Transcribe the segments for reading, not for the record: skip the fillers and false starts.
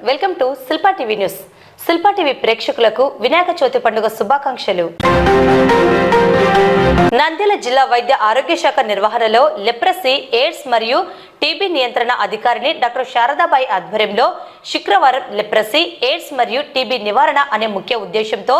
Welcome to Shilpa TV news. Shilpa TV ప్రేక్షకులకు వినాయక చవితి పండుగ శుభాకాంక్షలు. నంద్యాల జిల్లా వైద్య ఆరోగ్య శాఖ నిర్వహణలో లెప్రసీ, ఎయిడ్స్ మరియు టీబీ నియంత్రణ అధికారిని డాక్టర్ శారదాబాయి ఆధ్వర్యంలో శుక్రవారం లెప్రసీ, ఎయిడ్స్ మరియు టీబీ నివారణ అనే ముఖ్య ఉద్దేశంతో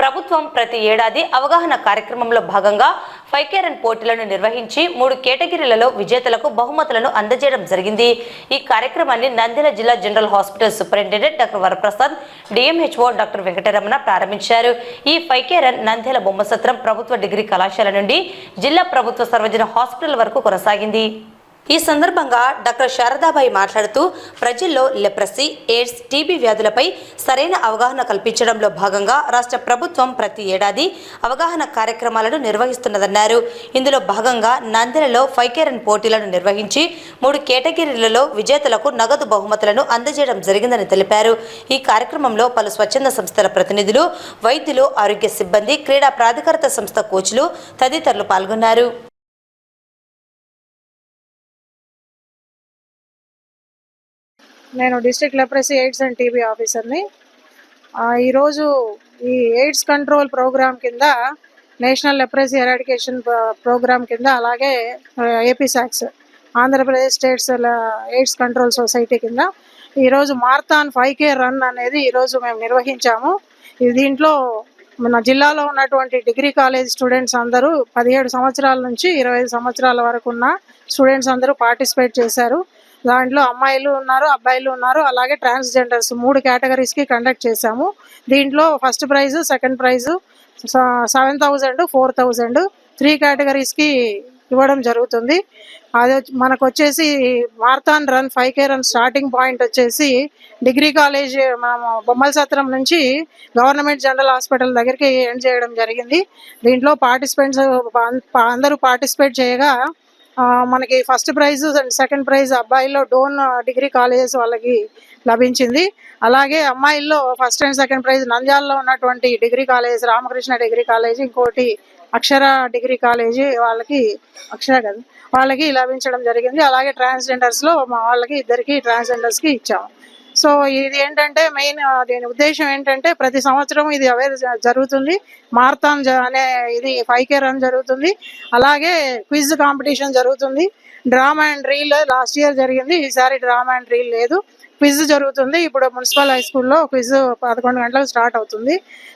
ప్రభుత్వం ప్రతి ఏడాది అవగాహన కార్యక్రమంలో భాగంగా ఫైకేరన్ పోటీలను నిర్వహించి 3 కేటగిరీలలో విజేతలకు బహుమతులను అందజేయడం జరిగింది. ఈ కార్యక్రమాన్ని నంద్యాల జిల్లా general hospital superintendent doctor Varaprasad, DMHO doctor Venkataramana ప్రారంభించారు. ఈ ఫైకేరన్ నంద్యాల బొమ్మసత్రం ప్రభుత్వ డిగ్రీ కళాశాల నుండి జిల్లా ప్రభుత్వ సర్వజన హాస్పిటల్ వరకు కొనసాగింది. ఈ సందర్భంగా డాక్టర్ శారదాబాయి మాట్లాడుతూ ప్రజల్లో లెప్రసీ, ఎయిడ్స్, టీబీ వ్యాధులపై సరైన అవగాహన కల్పించడంలో భాగంగా రాష్ట్ర ప్రభుత్వం ప్రతి ఏడాది అవగాహన కార్యక్రమాలను నిర్వహిస్తున్నదన్నారు. ఇందులో భాగంగా నంద్యాలలో ఫైకేరన్ పోటీలను నిర్వహించి 3 కేటగిరీలలో విజేతలకు నగదు బహుమతులను అందజేయడం జరిగిందని తెలిపారు. ఈ కార్యక్రమంలో పలు స్వచ్ఛంద సంస్థల ప్రతినిధులు, వైద్యులు, ఆరోగ్య సిబ్బంది, క్రీడా ప్రాధికారత సంస్థ కోచ్లు తదితరులు పాల్గొన్నారు. నేను district leprosy, AIDS and TB ఆఫీసర్ని. ఈరోజు ఈ ఎయిడ్స్ కంట్రోల్ ప్రోగ్రామ్ కింద, నేషనల్ లెప్రసీ ఎరాడికేషన్ ప్రోగ్రామ్ కింద, అలాగే APSACS Andhra Pradesh states AIDS control society కింద ఈరోజు మారథాన్ 5K రన్ అనేది ఈరోజు మేము నిర్వహించాము. దీంట్లో మన జిల్లాలో ఉన్నటువంటి డిగ్రీ కాలేజ్ స్టూడెంట్స్ అందరూ 17 సంవత్సరాల నుంచి 25 సంవత్సరాల వరకు ఉన్న స్టూడెంట్స్ అందరూ పార్టిసిపేట్ చేశారు. దాంట్లో అమ్మాయిలు ఉన్నారు, అబ్బాయిలు ఉన్నారు, అలాగే ట్రాన్స్జెండర్స్ 3 కేటగిరీస్కి కండక్ట్ చేశాము. దీంట్లో ఫస్ట్ ప్రైజ్, సెకండ్ ప్రైజ్ 7,000, 4,000 3 కేటగిరీస్కి ఇవ్వడం జరుగుతుంది. అది మనకు వచ్చేసి marathon run 5K run starting point వచ్చేసి డిగ్రీ కాలేజ్ బొమ్మల సత్రం నుంచి గవర్నమెంట్ జనరల్ హాస్పిటల్ దగ్గరికి ఎండ్ చేయడం జరిగింది. దీంట్లో పార్టిసిపెంట్స్ అందరూ పార్టిసిపేట్ చేయగా మనకి first prize and second prize అబ్బాయిల్లో డోన్ డిగ్రీ కాలేజెస్ వాళ్ళకి లభించింది. అలాగే అమ్మాయిల్లో ఫస్ట్ అండ్ సెకండ్ ప్రైజ్ నంద్యాలలో ఉన్నటువంటి degree college, Ramakrishna degree college, ఇంకోటి అక్షర డిగ్రీ కాలేజీ వాళ్ళకి లభించడం జరిగింది. అలాగే ట్రాన్స్జెండర్స్లో వాళ్ళకి ఇద్దరికి ట్రాన్స్జెండర్స్కి ఇచ్చాము. సో ఇది ఏంటంటే మెయిన్ దీని ఉద్దేశం ఏంటంటే ప్రతి సంవత్సరం ఇది అవేర్ జరుగుతుంది. మారథాన్ అనే ఇది 5K రన్ జరుగుతుంది. అలాగే క్విజ్ కాంపిటీషన్ జరుగుతుంది. Drama and reel last year జరిగింది, ఈసారి డ్రామా అండ్ రీల్ లేదు, క్విజ్ జరుగుతుంది. ఇప్పుడు మున్సిపల్ హై స్కూల్లో క్విజ్ 11 గంటలకు స్టార్ట్ అవుతుంది.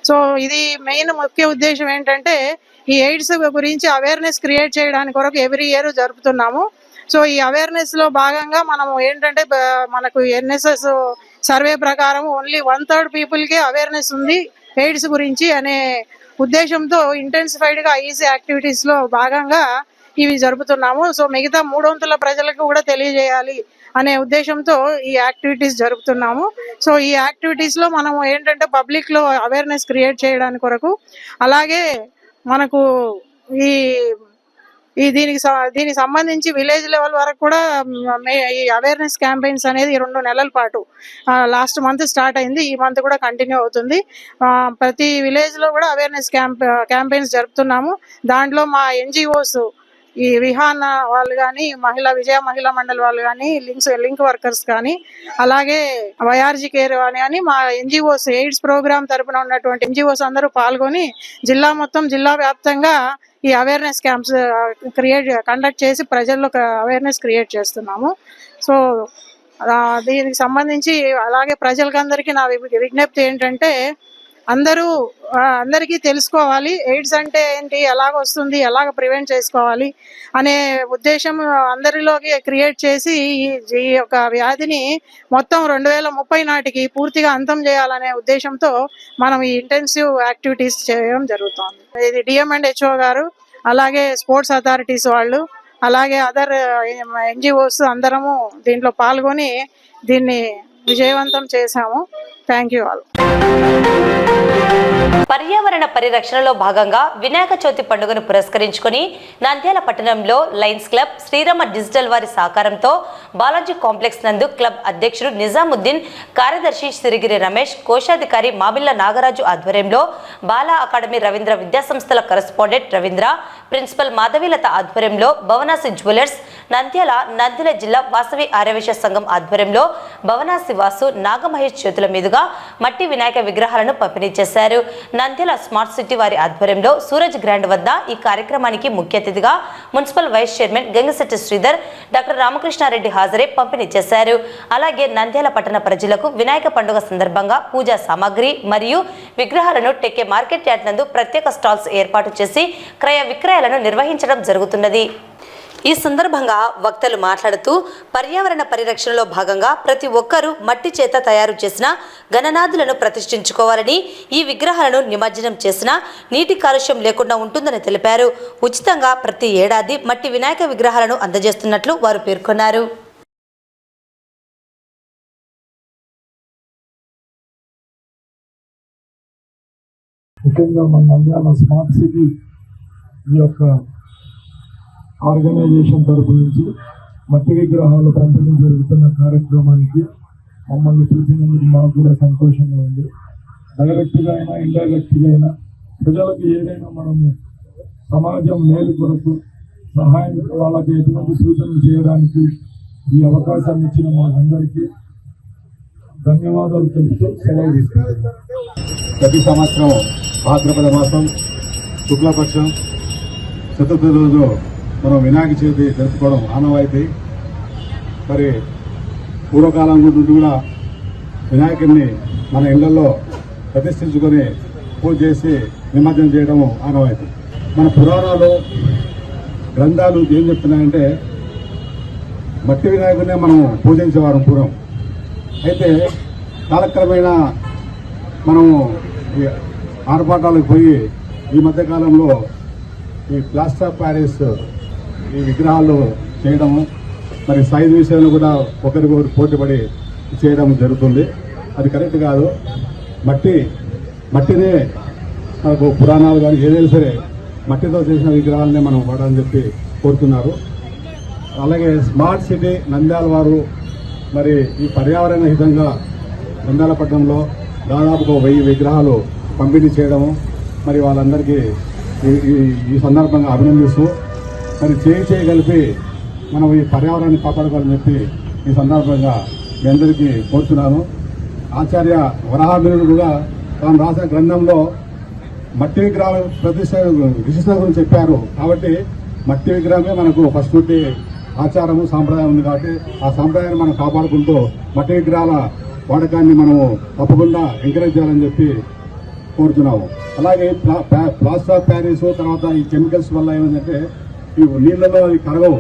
సో ఇది మెయిన్ ముఖ్య ఉద్దేశం ఏంటంటే ఈ ఎయిడ్స్ గురించి అవేర్నెస్ క్రియేట్ చేయడానికి కొరకు ఎవ్రీ ఇయర్ జరుపుతున్నాము. సో ఈ అవేర్నెస్లో భాగంగా మనం ఏంటంటే మనకు ఎన్ఎస్ఎస్ సర్వే ప్రకారం ఓన్లీ 1/3 పీపుల్కే అవేర్నెస్ ఉంది ఎయిడ్స్ గురించి అనే ఉద్దేశంతో ఇంటెన్సిఫైడ్గా ఈసీ యాక్టివిటీస్లో భాగంగా ఇవి జరుపుతున్నాము. సో మిగతా 300 ప్రజలకు కూడా తెలియజేయాలి అనే ఉద్దేశంతో ఈ యాక్టివిటీస్ జరుపుతున్నాము. సో ఈ యాక్టివిటీస్లో మనం ఏంటంటే పబ్లిక్లో అవేర్నెస్ క్రియేట్ చేయడానికి కొరకు, అలాగే మనకు దీనికి సంబంధించి విలేజ్ లెవెల్ వరకు కూడా ఈ అవేర్నెస్ క్యాంపెయిన్స్ అనేది 2 నెలల పాటు లాస్ట్ మంత్ స్టార్ట్ అయింది, ఈ మంత్ కూడా కంటిన్యూ అవుతుంది. ప్రతి విలేజ్లో కూడా అవేర్నెస్ క్యాంపెయిన్స్ జరుపుతున్నాము. దాంట్లో మా ఎన్జిఓస్, ఈ విహాన్ వాళ్ళు కానీ, విజయ మహిళా మండలి వాళ్ళు కానీ, లింక్ వర్కర్స్ కానీ, అలాగే వైఆర్జీ కేర్ అని మా ఎన్జిఓస్, ఎయిడ్స్ ప్రోగ్రామ్ తరపున ఉన్నటువంటి ఎన్జిఓస్ అందరూ పాల్గొని జిల్లా వ్యాప్తంగా ఈ అవేర్నెస్ క్యాంప్స్ కండక్ట్ చేసి ప్రజల్లో అవేర్నెస్ క్రియేట్ చేస్తున్నాము. సో దీనికి సంబంధించి అలాగే ప్రజలకందరికీ నా విజ్ఞప్తి ఏంటంటే అందరికీ తెలుసుకోవాలి ఎయిడ్స్ అంటే ఏంటి, ఎలాగ వస్తుంది, ఎలాగ ప్రివెంట్ చేసుకోవాలి అనే ఉద్దేశం అందరిలోకి క్రియేట్ చేసి ఈ యొక్క వ్యాధిని మొత్తం 2030 నాటికి పూర్తిగా అంతం చేయాలనే ఉద్దేశంతో మనం ఈ ఇంటెన్సివ్ యాక్టివిటీస్ చేయడం జరుగుతుంది. ఇది డిఎంఎండ్హెచ్ఓ గారు, అలాగే స్పోర్ట్స్ అథారిటీస్ వాళ్ళు, అలాగే అదర్ ఎన్జిఓస్ అందరము దీంట్లో పాల్గొని దీన్ని విజయవంతం చేశాము. Thank you all. పర్యావరణ పరిరక్షణలో భాగంగా వినాయక చవితి పండుగను పురస్కరించుకొని నంద్యాల పట్టణంలో లయన్స్ క్లబ్, శ్రీరామ డిజిటల్ వారి సహకారంతో బాలాజీ కాంప్లెక్స్ నందు క్లబ్ అధ్యక్షుడు నిజాముద్దీన్, కార్యదర్శి సిరిగిరి రమేష్, కోశాధికారి మాబిల్ల నాగరాజు ఆధ్వర్యంలో బాలా అకాడమీ, రవీంద్ర విద్యాసంస్థల కరెస్పాండెంట్ రవీంద్ర, ప్రిన్సిపల్ మాధవీలత ఆధ్వర్యంలో భవనాసి జ్యువెలర్స్ నంద్యాల జిల్లా వాసవి ఆర్యవైశ్య సంఘం ఆధ్వర్యంలో భవనాసి వాసు నాగమహేష్ చేతుల మీదుగా మట్టి వినాయక విగ్రహాలను పంపిణీ చేశారు. నంద్యాల స్మార్ట్ సిటీ వారి ఆధ్వర్యంలో సూరజ్ గ్రాండ్ వద్ద ఈ కార్యక్రమానికి ముఖ్య అతిథిగా municipal vice chairman Gangashetti Sridhar, doctor Ramakrishna Reddy హాజరై పంపిణీ చేశారు. అలాగే నంద్యాల పట్టణ ప్రజలకు వినాయక పండుగ సందర్భంగా పూజా సామాగ్రి మరియు విగ్రహాలను టెక్కే మార్కెట్ యార్డ్ నందు ప్రత్యేక స్టాల్స్ ఏర్పాటు చేసి క్రయ విక్రయాలను నిర్వహించడం జరుగుతున్నది. ఈ సందర్భంగా వక్తలు మాట్లాడుతూ పర్యావరణ పరిరక్షణలో భాగంగా ప్రతి ఒక్కరూ మట్టి చేత తయారు చేసిన గణనాథులను ప్రతిష్ఠించుకోవాలని, ఈ విగ్రహాలను నిమజ్జనం చేసిన నీటి కాలుష్యం లేకుండా ఉంటుందని తెలిపారు. ఉచితంగా ప్రతి ఏడాది మట్టి వినాయక విగ్రహాలను అందజేస్తున్నట్లు వారు పేర్కొన్నారు. ముఖ్యంగా మన నంద్యాల స్మార్ట్ సిటీ ఈ యొక్క ఆర్గనైజేషన్ తరపు నుంచి మట్టి విగ్రహాలు పంపిణీ జరుగుతున్న కార్యక్రమానికి మమ్మల్ని పిలిచినందుకు మాకు కూడా సంతోషంగా ఉంది. డైరెక్ట్గా అయినా ఇండైరెక్ట్గా అయినా ప్రజలకు ఏదైనా మనము సమాజం మేలు కొరకు సహాయం వాళ్ళకి ఎటువంటి సూచనలు చేయడానికి ఈ అవకాశాన్ని ఇచ్చిన మాకందరికీ ధన్యవాదాలు తెలుపుతూ సెలవు తీసుకుంటున్నాను. ప్రతి సంవత్సరం భాద్రపద మాసం శుక్లపక్షం చతుర్థి రోజు మనం వినాయక చవితి జరుపుకోవడం ఆనవాయితీ. మరి పూర్వకాలం నుండి కూడా వినాయకుడిని మన ఇళ్లలో ప్రతిష్ఠించుకొని పూజ చేసి నిమజ్జనం చేయడం ఆనవాయితీ. మన పురాణాలు గ్రంథాలు ఏం చెప్తున్నాయంటే మట్టి వినాయకుడినే మనం పూజించేవారం పూర్వం. అయితే కాలక్రమేణా మనము ఆర్భాటాలకు పోయి ఈ మధ్యకాలంలో ఈ ప్లాస్టర్ ఆఫ్ ప్యారిస్ ఈ విగ్రహాలు చేయడము, మరి సైజు విషయంలో కూడా ఒకరికొకరు పోటీపడి చేయడం జరుగుతుంది. అది కరెక్ట్ కాదు. మట్టినే మనకు పురాణాలు కానీ ఏదైనా సరే మట్టితో చేసిన విగ్రహాలనే మనం వాడాలని చెప్పి కోరుతున్నారు. అలాగే స్మార్ట్ సిటీ నంద్యాల వారు మరి ఈ పర్యావరణ హితంగా నంద్యాల పట్టణంలో దాదాపుగా 1000 విగ్రహాలు పంపిణీ చేయడము, మరి వాళ్ళందరికీ ఈ సందర్భంగా అభినందిస్తూ మరి చేయగలిపి మనం ఈ పర్యావరణాన్ని కాపాడుకోవాలని చెప్పి ఈ సందర్భంగా మీ అందరికీ కోరుతున్నాను. ఆచార్య వరాహమిహిరుడు కూడా తాను రాసిన గ్రంథంలో మట్టి విగ్రహాల విశిష్టత గురించి చెప్పారు. కాబట్టి మట్టి విగ్రహమే మనకు ఫస్ట్ నుండి ఆచారము సాంప్రదాయం ఉంది. కాబట్టి ఆ సాంప్రదాయాన్ని మనం కాపాడుకుంటూ మట్టి విగ్రహాల వాడకాన్ని మనము తప్పకుండా ఎంకరేజ్ చేయాలని చెప్పి కోరుతున్నాము. అలాగే ప్లాస్టర్ ఆఫ్ ప్యారిస్ తర్వాత ఈ కెమికల్స్ వల్ల ఏమైందంటే ఈ నీళ్లలో అవి కరగవు.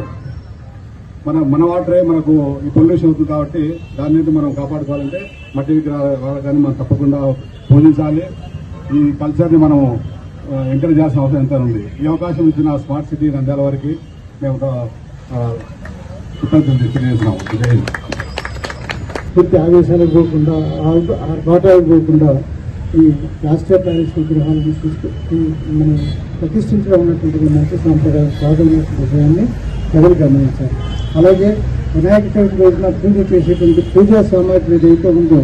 మన వాటరే మనకు ఈ పొల్యూషన్ అవుతుంది. కాబట్టి దాని నుంచి మనం కాపాడుకోవాలంటే మట్టి విగ్రహాల వాడకాన్ని మనం తప్పకుండా పూజించాలి. ఈ కల్చర్ని మనం ఎంకరేజ్ చేయాల్సిన అవసరం ఎంత ఉంది. ఈ అవకాశం ఇచ్చిన స్మార్ట్ సిటీ నంద్యాల వారికి మేము కృతజ్ఞతలు తెలియజేస్తున్నాము. పూర్తి ఆవేశాలకు పోకుండా బాటాలకు పోకుండా ఈ రాష్ట్ర ప్యారిస్ విగ్రహాలను మనం ప్రతిష్ఠించడం ఉన్నటువంటి మంచి సాంప్రదాయం సాధనటువంటి విషయాన్ని ప్రజలు గమనించారు. అలాగే వినాయక చవితి రోజున పూజ చేసేటువంటి పూజా సామాగ్రి ఏదైతే ఉందో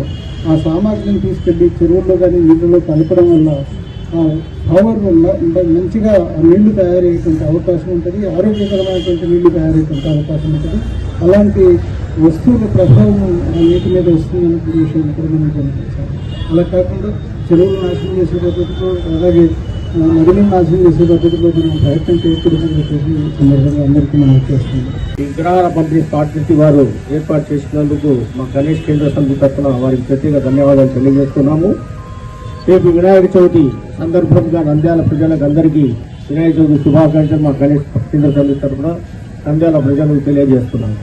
ఆ సామాగ్రిని తీసుకెళ్లి చెరువుల్లో కానీ నీళ్ళలో కలపడం వల్ల పవర్ మంచిగా నీళ్లు తయారయ్యేటువంటి అవకాశం ఉంటుంది. ఆరోగ్యకరమైనటువంటి నీళ్లు తయారయ్యేటువంటి అవకాశం ఉంటుంది. అలాంటి వస్తువుల ప్రభావం నీటి మీద వస్తుందనే విషయాన్ని కూడా మనం గమనించాలి. అలా కాకుండా చెరువులు నాశనం చేసే పద్ధతిలో అలాగే నదులను నాశనం చేసే పద్ధతిలో మనం ప్రయత్నం చేయకూడదని చెప్పేసి సందర్భంగా అందరికీ మనం చేస్తున్నాం. విగ్రహాల పంపిణీ స్మార్ట్ సిటీ వారు ఏర్పాటు చేసినందుకు మా గణేష్ కేంద్ర సమితి తరఫున వారికి ప్రత్యేక ధన్యవాదాలు తెలియజేస్తున్నాము. రేపు వినాయక చవితి సందర్భంగా నంద్యాల ప్రజలకు అందరికీ వినాయక చవితి శుభాకాంక్షలు మా గణేష్ కేంద్ర సమితి తరఫున నంద్యాల ప్రజలకు తెలియజేస్తున్నాము.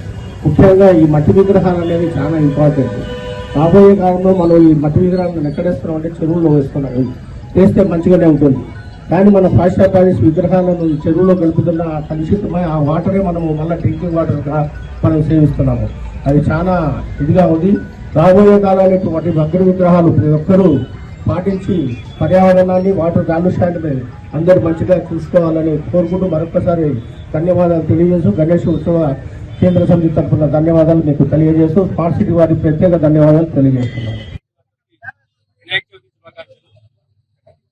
ముఖ్యంగా ఈ మట్టి విగ్రహాలు అనేది చాలా ఇంపార్టెంట్. రాబోయే కాలంలో మనం ఈ మట్టి విగ్రహాలను ఎక్కడేస్తున్నాం అంటే చెరువులో వేస్తున్నాం. వేస్తే మంచిగానే ఉంటుంది. కానీ మన ప్లాస్టర్ ఆఫ్ ప్యారిస్ విగ్రహాలను చెరువులో కలుపుతున్న కలుషితమైన ఆ వాటరే మనము మళ్ళీ డ్రింకింగ్ వాటర్గా మనం సేవిస్తున్నాము. అది చాలా ఇదిగా ఉంది. రాబోయే కాలానికి వాటి భద్ర విగ్రహాలు ప్రతి ఒక్కరూ పాటించి పర్యావరణాన్ని వాటర్ కాలుష్యాన్ని అందరూ మంచిగా చూసుకోవాలని కోరుకుంటూ మరొకసారి ధన్యవాదాలు తెలియజేస్తూ గణేష్ ఉత్సవ కేంద్ర సమితి తరఫున ధన్యవాదాలు మీకు తెలియజేస్తూ స్మార్ట్ సిటీ వారికి ప్రత్యేక ధన్యవాదాలు తెలియజేస్తున్నాను.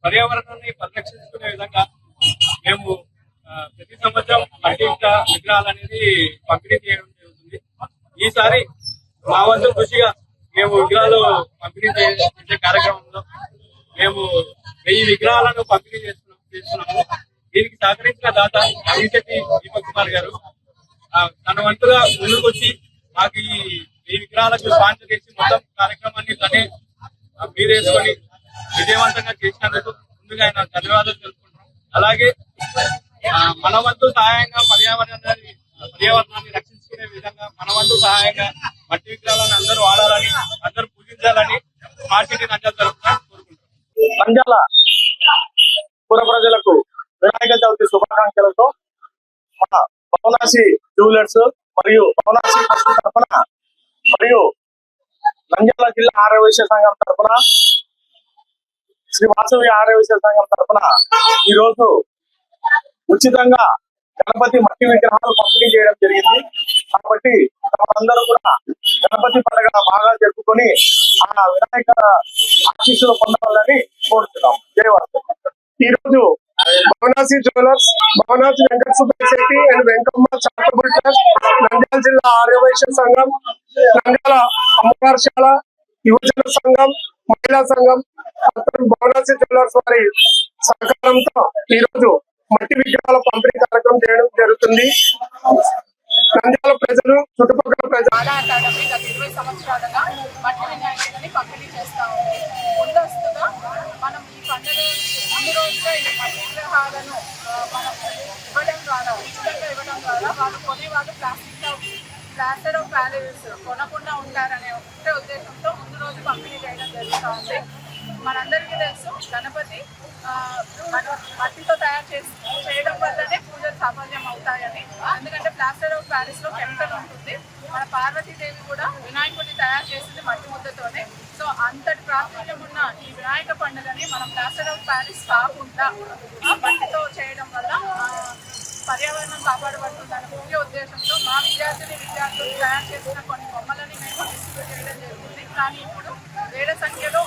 పర్యావరణాన్ని పరిరక్షించుకునే విధంగా మేము ప్రతి సంవత్సరం మట్టి విగ్రహాలు అనేది పంపిణీ చేయడం జరుగుతుంది. ఈసారి మా వంతు కృషిగా మేము విగ్రహాలు పంపిణీ చేసే కార్యక్రమంలో మేము 1000 విగ్రహాలను పంపిణీ చేస్తున్నాము. దీనికి సహకరించిన దాత అవిశెట్టి దీపక్ కుమార్ గారు తన వంతుగా ముందుకొచ్చి మాకు ఈ విగ్రహాలకు స్పాన్సర్ చేసి మొత్తం కార్యక్రమాన్ని తనే మీరేసుకొని విజయవంతంగా చేసినందుకు ముందుగా ఆయన ధన్యవాదాలు తెలుపుకుంటున్నాం. అలాగే మన వంతు సహాయంగా పర్యావరణాన్ని రక్షించుకునే విధంగా మన వంతు సహాయంగా మట్టి విగ్రహాలను అందరూ వాడాలని, అందరూ పూజించాలని స్మార్ట్ సిటీ నంద్యాల తరఫున కోరుకుంటున్నాం. నంద్యాల పుర ప్రజలకు వినాయక చవితి శుభాకాంక్షలతో మన భవనాసి జ్యువెలర్స్ మరియు భవనాసి తరఫున మరియు నంద్యాల జిల్లా ఆర్యవైశ్య సంఘం తరఫున, శ్రీ వాసవి ఆర్యవైశ్య సంఘం తరఫున ఈరోజు ఉచితంగా గణపతి మట్టి విగ్రహాలు పంపిణీ చేయడం జరిగింది. కాబట్టి అందరూ కూడా గణపతి పండుగ బాగా జరుపుకొని ఆ వినాయక ఆశీస్సులు పొందాలని కోరుతున్నాం. జయవాసం. ఈ రోజు Bhavanasi jewellers, Bhavanasi Venkata Subbashetti and Venkamma charitable trust, Nandyal జిల్లా ఆర్యవైశ్య సంఘం, నంద్యాల అమ్మవారిశాల యువజన సంఘం, మహిళా సంఘం, భవనాసి జ్యువెలర్స్ వారి సహకారంతో ఈ రోజు మట్టి విగ్రహాల పంపిణీ కార్యక్రమం చేయడం జరుగుతుంది. నంద్యాల ప్రజలు, చుట్టుపక్కల ప్రజలు బాలా అకాడమీ గత 20 సంవత్సరాలుగా మట్టి వినాయకుడిని పంపిణీ చేస్తా ఉంది. ముందస్తుగా మనం ఈ పండుగ అన్ని రోజుల్లో ఈ మట్టి విగ్రహాలను మనం ఇవ్వడం ద్వారా, ఉచితంగా ఇవ్వడం ద్వారా వాళ్ళు కొన్ని వాళ్ళు ప్లాస్టర్ ఆఫ్ ప్యారిస్ కొనకుండా ఉంటారనే ఒకటే ఉద్దేశంతో ముందు రోజు పంపిణీ చేయడం జరుగుతూ ఉంది. మనందరికీ తెలుసు గణపతి మట్టితో తయారు చేయడం వల్లనే పూజలు సాఫల్యం అవుతాయని. ఎందుకంటే ప్లాస్టర్ ఆఫ్ ప్యారిస్ లో కెమికల్ ఉంటుంది. మన పార్వతీదేవి కూడా వినాయకుడిని తయారు చేసింది మట్టి ముద్దతోనే. సో అంతటి ప్రాచుర్యం ఉన్న ఈ వినాయక పండుగని మనం ప్లాస్టర్ ఆఫ్ ప్యారిస్ కాకుండా మట్టితో చేయడం వల్ల పర్యావరణం కాపాడబడుతుందనే ముఖ్య ఉద్దేశంతో మా విద్యార్థులు తయారు చేసిన కొన్ని బొమ్మలని మేము డిస్ట్రిబ్యూట్ చేయడం జరుగుతుంది. కానీ ఇప్పుడు వేరే సంఖ్యలో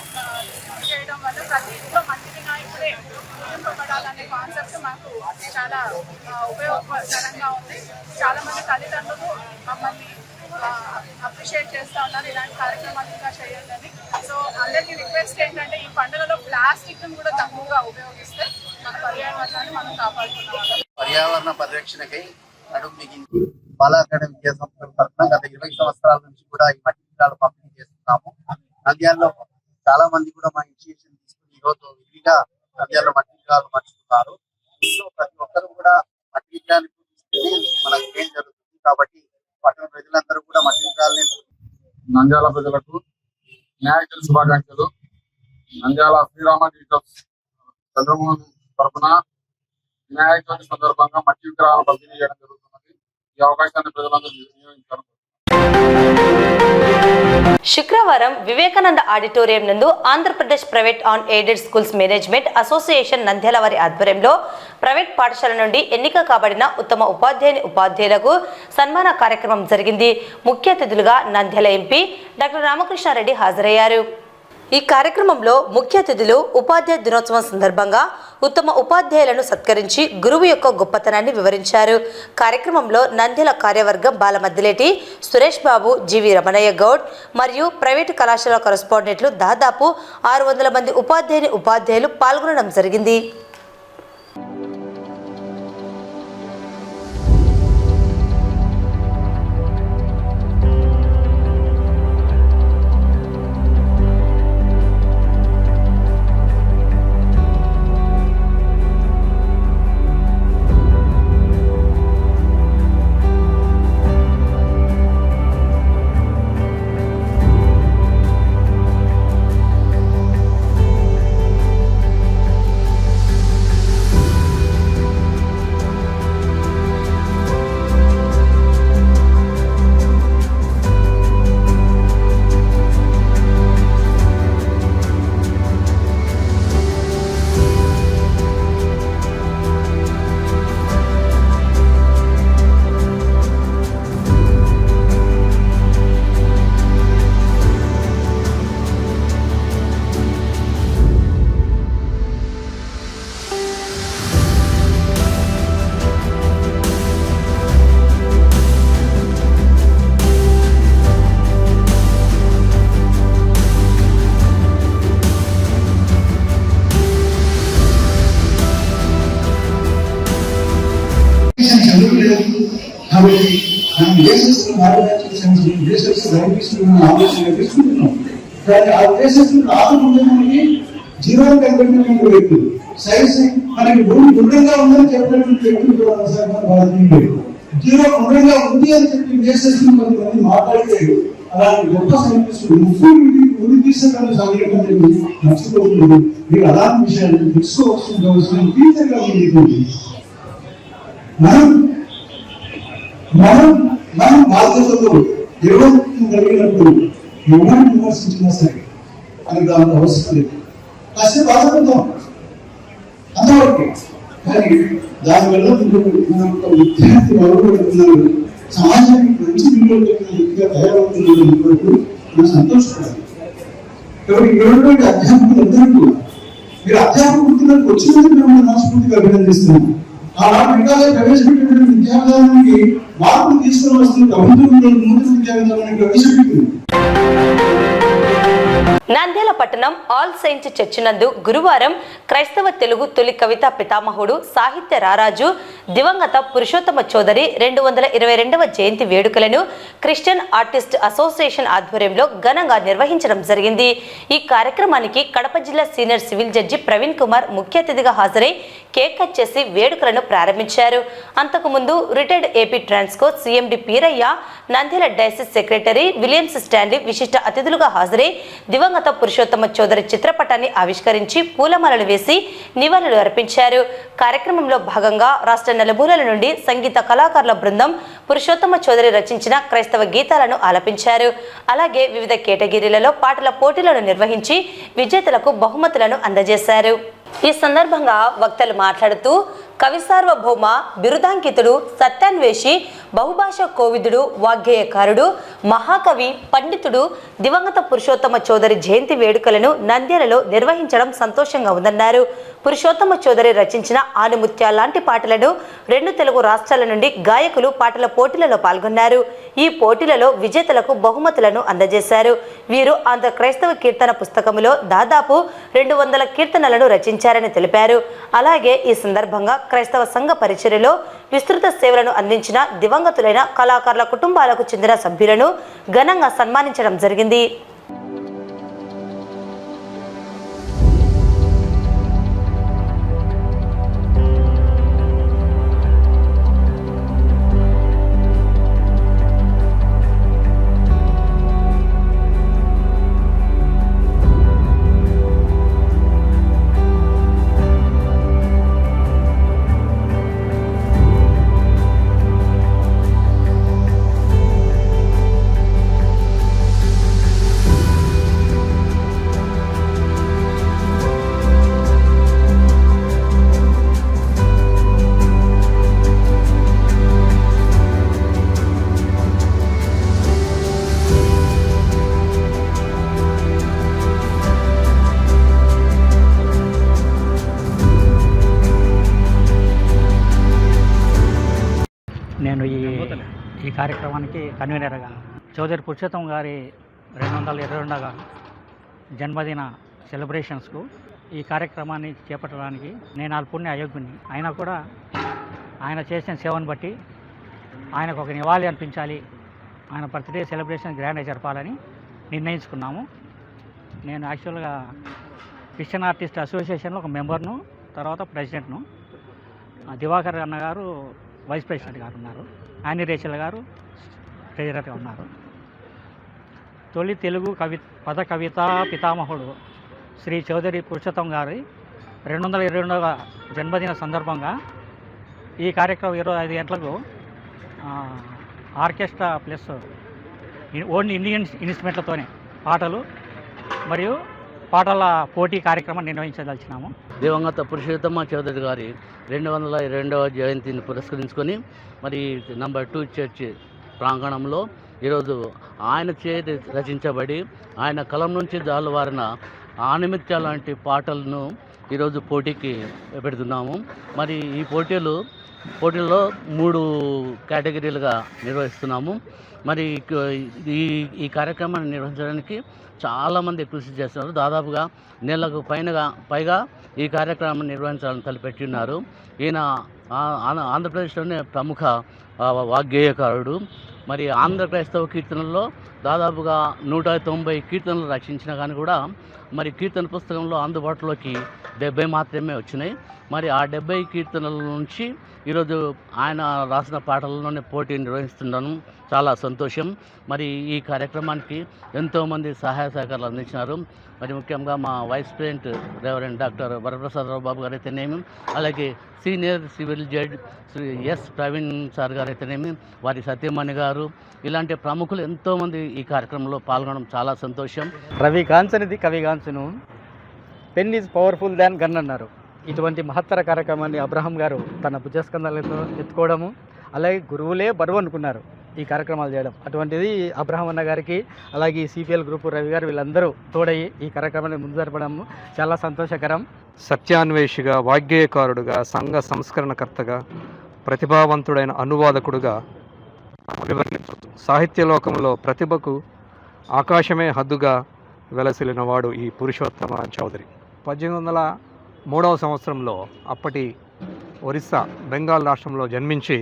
డిస్ట్రిబ్యూట్ చేయడం వల్ల ప్రతి ఇంట్లో మట్టి వినాయకుడే పూజింపబడాలనే కాన్సెప్ట్ మాకు చాలా ఉపయోగకరంగా ఉంది. చాలా మంది తల్లిదండ్రులు మమ్మల్ని అప్రిషియేట్ చేస్తూ ఉన్నారు ఇలాంటి కార్యక్రమాలు ఇంకా చేయాలని. సో అందరికీ రిక్వెస్ట్ ఏంటంటే ఈ పండుగలో ప్లాస్టిక్ కూడా తక్కువగా ఉపయోగిస్తే మన పర్యావరణాన్ని మనం కాపాడుకున్నాం. పర్యావరణ పరిరక్షణకై నడుం బిగించి బాలా అకాడమీ విద్యా సంస్థల తరఫున గత 20 సంవత్సరాల నుంచి కూడా ఈ మట్టి విగ్రహాలు పంపిణీ చేస్తున్నాము. నంద్యాలలో చాలా మంది కూడా మా ఇనిషియేషన్ తీసుకుని ఈరోజు విధిగా నంద్యాలలో మట్టి విగ్రహాలు పంచుతున్నారు. ఇంట్లో ప్రతి ఒక్కరు కూడా మట్టి విగ్రహాన్ని పూజిస్తేనే మనకు ఏం జరుగుతుంది. కాబట్టి పట్టణ ప్రజలందరూ కూడా మట్టి విగ్రహాలని నంద్యాల ప్రజలకు వినాయక శుభాకాంక్షలు. నంద్యాల శ్రీరామ డిజిటల్స్ చంద్రమోహన్ తరఫున వినాయక చవితి సందర్భంగా మట్టి విగ్రహాలు పంపిణీ చేయడం జరుగుతున్నది. ఈ అవకాశాన్ని ప్రజలందరూ వినియోగించారు. శుక్రవారం వివేకానంద ఆడిటోరియం నందు Andhra Pradesh private on aided schools management association Nandyal వారి ఆధ్వర్యంలో ప్రైవేట్ పాఠశాల నుండి ఎన్నిక కాబడిన ఉత్తమ ఉపాధ్యాయులకు సన్మాన కార్యక్రమం జరిగింది. ముఖ్య అతిథులుగా నంద్యాల ఎంపీ డాక్టర్ రామకృష్ణారెడ్డి హాజరయ్యారు. ఈ కార్యక్రమంలో ముఖ్య అతిథులు ఉపాధ్యాయ దినోత్సవం సందర్భంగా ఉత్తమ ఉపాధ్యాయులను సత్కరించి గురువు యొక్క గొప్పతనాన్ని వివరించారు. కార్యక్రమంలో నంద్యాల కార్యవర్గం బాలమద్దిలేటి సురేష్ బాబు, జీవి రమణయ్య గౌడ్ మరియు ప్రైవేటు కళాశాల కరెస్పాండెంట్లు దాదాపు 600 మంది ఉపాధ్యాయులు పాల్గొనడం జరిగింది. కాబట్టి మనం బేసిస్ బేసిస్ రైటింగ్ ఆలోచన తీసుకుంటున్నాం. కానీ ఆ బేసిస్ రాకుండా మనకి జీవన కనిపెట్టినటువంటి వ్యక్తులు సైన్స్ మనకి భూమి గుండ్రంగా ఉందని చెప్పినటువంటి వ్యక్తులు జీరో గుండ్రంగా ఉంది అని చెప్పి బేసిస్ కొంతమంది మాట్లాడితే అలాంటి గొప్ప సైంటిస్టులు ఉరి తీసేదాన్ని సాధించడం మర్చిపోతుంది. మీరు అలాంటి విషయాన్ని తెలుసుకోవాల్సిన టీచర్గా ఉంటుంది. మనం బాధ్యతతో నిర్వహణ కలిగినప్పుడు ఎవరిని విమర్శించినా సరే అది దాని అవసరం లేదు. కాస్త బాధపడతాం అంతవరకు. కానీ దానివల్ల మన విద్యార్థి బాగుపడుతున్నారు, సమాజానికి మంచి విలువగా తయారవుతున్నప్పుడు మనం సంతోషపడాలి. కాబట్టి ఇటువంటి అధ్యాపకులందరూ మీరు అధ్యాపక వృత్తిలోకి వచ్చినందుకు మిమ్మల్ని మనస్ఫూర్తిగా అభినందిస్తున్నాము. ఆనాడు విద్యాలయం ప్రవేశపెట్టినటువంటి విద్యా విధానానికి మార్పులు తీసుకుని వస్తుంది ప్రభుత్వంలో నూతన విద్యా విధానాన్ని ప్రవేశపెట్టింది. నంద్యాల పట్టణం ఆల్ సెయింట్స్ చర్చి నందు గురువారం క్రైస్తవ తెలుగు తొలి కవిత పితామహుడు సాహిత్య రారాజు దివంగత పురుషోత్తమ చౌదరి 222వ జయంతి వేడుకలను క్రిస్టియన్ ఆర్టిస్ట్ అసోసియేషన్ ఆధ్వర్యంలో ఘనంగా నిర్వహించడం జరిగింది. ఈ కార్యక్రమానికి కడప జిల్లా senior civil judge Praveen Kumar ముఖ్య అతిథిగా హాజరై కేక్ కట్ చేసి వేడుకలను ప్రారంభించారు. అంతకుముందు retired AP Transco CMD Peeraiah, Nandyal diocese secretary Williams Stanley విశిష్ట అతిథులుగా హాజరై దివంగత పురుషోత్తమ చౌదరి చిత్రపటాన్ని ఆవిష్కరించి పూలమాలలు వేసి నివాళులు అర్పించారు. కార్యక్రమంలో భాగంగా రాష్ట్ర నలుమూలల నుండి సంగీత కళాకారుల బృందం పురుషోత్తమ చౌదరి రచించిన క్రైస్తవ గీతాలను ఆలపించారు. అలాగే వివిధ కేటగిరీలలో పాటల పోటీలను నిర్వహించి విజేతలకు బహుమతులను అందజేశారు. ఈ సందర్భంగా వక్తలు మాట్లాడుతూ కవి సార్వభౌమ బిరుదాంకితుడు, సత్యాన్వేషి, బహుభాషా కోవిదుడు, వాగ్గేయకారుడు, మహాకవి, పండితుడు దివంగత పురుషోత్తమ చౌదరి జయంతి వేడుకలను నంద్యాలలో నిర్వహించడం సంతోషంగా ఉందన్నారు. పురుషోత్తమ చౌదరి రచించిన ఆనిముత్యాల లాంటి పాటలను 2 తెలుగు రాష్ట్రాల నుండి గాయకులు పాటల పోటీలలో పాల్గొన్నారు. ఈ పోటీలలో విజేతలకు బహుమతులను అందజేశారు. వీరు ఆంధ్ర క్రైస్తవ కీర్తన పుస్తకములో దాదాపు 200 కీర్తనలను రచించారని తెలిపారు. అలాగే ఈ సందర్భంగా క్రైస్తవ సంఘ పరిచర్యలో విస్తృత సేవలను అందించిన దివంగతులైన కళాకారుల కుటుంబాలకు చెందిన సభ్యులను ఘనంగా సన్మానించడం జరిగింది. నేను ఈ కార్యక్రమానికి కన్వీనర్గా చౌదరి పురుషోత్తమ గారి 222వ జన్మదిన సెలబ్రేషన్స్కు ఈ కార్యక్రమాన్ని చేపట్టడానికి నేను అల్పుణ్య అయోగ్యుని అయినా కూడా ఆయన చేసిన సేవను బట్టి ఆయనకు ఒక నివాళి అర్పించాలి, ఆయన బర్త్డే సెలబ్రేషన్ గ్రాండ్గా జరపాలని నిర్ణయించుకున్నాము. నేను యాక్చువల్గా క్రిస్టియన్ ఆర్టిస్ట్ అసోసియేషన్లో ఒక మెంబర్ను, తర్వాత ప్రెసిడెంట్ను. దివాకర్ అన్న గారు వైస్ ప్రెసిడెంట్ గారు ఉన్నారు, యానీ రేచల్ గారు ట్రెజరర్గా ఉన్నారు. తొలి తెలుగు పద కవితా పితామహుడు శ్రీ చౌదరి పురుషోత్తమ గారి 222వ జన్మదిన సందర్భంగా ఈ కార్యక్రమం 25 గంటలకు ఆర్కెస్ట్రా ప్లస్ ఓన్లీ ఇండియన్ ఇన్స్ట్రుమెంట్లతోనే పాటలు మరియు పాటల పోటీ కార్యక్రమం నిర్వహించదలిచినాము. దివంగత పురుషోత్తమ చౌదరి గారి 222వ జయంతిని పురస్కరించుకొని మరి నంబర్ 2 చర్చి ప్రాంగణంలో ఈరోజు ఆయన చేతి రచించబడి ఆయన కలం నుంచి జాలువారిన ఆనిమిత్య లాంటి పాటలను ఈరోజు పోటీకి పెడుతున్నాము. మరి ఈ పోటీల్లో 3 కేటగిరీలుగా నిర్వహిస్తున్నాము. మరి ఈ కార్యక్రమాన్ని నిర్వహించడానికి చాలామంది కృషి చేస్తున్నారు. దాదాపుగా నెలకు పైగా ఈ కార్యక్రమాన్ని నిర్వహించాలని తలపెట్టి ఉన్నారు. ఈయన ఆంధ్రప్రదేశ్లోనే ప్రముఖ వాగ్గేయకారుడు. మరి ఆంధ్ర క్రైస్తవ కీర్తనల్లో దాదాపుగా 190 కీర్తనలు రచించిన కానీ కూడా మరి కీర్తన పుస్తకంలో అందుబాటులోకి 70 మాత్రమే వచ్చినాయి. మరి ఆ 70 కీర్తనల నుంచి ఈరోజు ఆయన రాసిన పాటలలోనే పోటీ నిర్వహిస్తున్నాను. చాలా సంతోషం. మరి ఈ కార్యక్రమానికి ఎంతోమంది సహాయ సహకారాలు అందించినారు. మరి ముఖ్యంగా మా vice president reverend doctor Varaprasada Rao Babu గారు అయితేనేమి, అలాగే senior civil judge Shri S Praveen sir గారు అయితేనేమి, వారి సత్యమణి గారు, ఇలాంటి ప్రముఖులు ఎంతోమంది ఈ కార్యక్రమంలో పాల్గొనడం చాలా సంతోషం. రవి కాంచనిది కవి కాంచను, pen is powerful than gun అన్నారు. ఇటువంటి మహత్తర కార్యక్రమాన్ని అబ్రహం గారు తన భుజస్కంధాలతో ఎత్తుకోవడము, అలాగే గురువులే బరువు అనుకున్నారు ఈ కార్యక్రమాలు చేయడం. అటువంటిది అబ్రహం అన్న గారికి, అలాగే సిపిఎల్ గ్రూపు రవి గారు వీళ్ళందరూ తోడయి ఈ కార్యక్రమాన్ని ముందు జరపడము చాలా సంతోషకరం. సత్యాన్వేషిగా, వాగ్గేయకారుడుగా, సంఘ సంస్కరణకర్తగా, ప్రతిభావంతుడైన అనువాదకుడుగా వివరించవచ్చు. సాహిత్యలోకంలో ప్రతిభకు ఆకాశమే హద్దుగా వెలసిలినవాడు ఈ పురుషోత్తమ చౌదరి. 1803వ సంవత్సరంలో అప్పటి ఒరిస్సా బెంగాల్ రాష్ట్రంలో జన్మించి